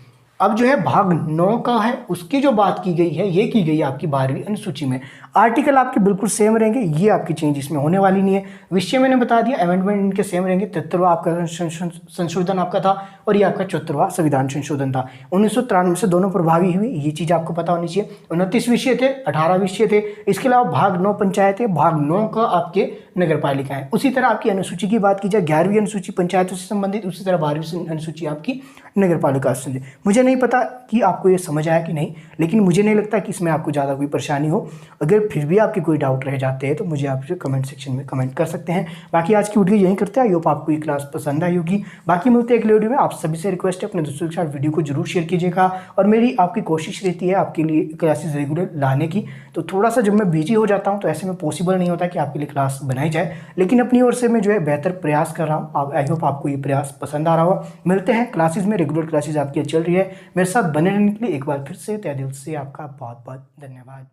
अब जो है भाग 9 का है उसकी जो बात की गई है ये की गई है आपकी 12वीं अनुसूची में। आर्टिकल आपके बिल्कुल सेम रहेंगे, ये आपकी चेंज इसमें होने वाली नहीं है। विषय मैंने बता दिया, अमेंडमेंट इनके सेम रहेंगे। 73वां आपका संशोधन आपका था और ये आपका 74वां संविधान संशोधन था। 1993 से दोनों प्रभावी हुए, ये चीज़ आपको पता होनी चाहिए। 29 विषय थे, 18 विषय थे। इसके अलावा भाग 9 पंचायत है, भाग 9 का आपके नगर पालिका है। उसी तरह आपकी अनुसूची की बात की जाए, 11वीं अनुसूची पंचायतों से संबंधित, उसी तरह 12वीं अनुसूची आपकी नगर पालिका से संबंधित। मुझे नहीं पता कि आपको ये समझ आया कि नहीं, लेकिन मुझे नहीं लगता कि इसमें आपको ज़्यादा कोई परेशानी हो। अगर फिर भी आपके कोई डाउट रह जाते हैं तो मुझे आप जो कमेंट सेक्शन में कमेंट कर सकते हैं। बाकी आज की वीडियो यहीं करते हैं। आई होप आपको ये क्लास पसंद आई होगी। बाकी मिलते हैं अगले वीडियो में। आप सभी से रिक्वेस्ट है अपने दोस्तों के साथ वीडियो को जरूर शेयर कीजिएगा, और मेरी आपकी कोशिश रहती है आपके लिए क्लासेस रेगुलर लाने की। तो थोड़ा सा जब मैं बिजी हो जाता हूँ तो ऐसे में पॉसिबल नहीं होता कि आपके लिए क्लास बनाई जाए, लेकिन अपनी ओर से मैं जो है बेहतर प्रयास कर रहा हूँ। आई होप आपको ये प्रयास पसंद आ रहा होगा। मिलते हैं क्लासेस में, रेगुलर क्लासेस आपकी चल रही है। मेरे साथ बने रहने के लिए एक बार फिर से तहे दिल से आपका बहुत बहुत धन्यवाद।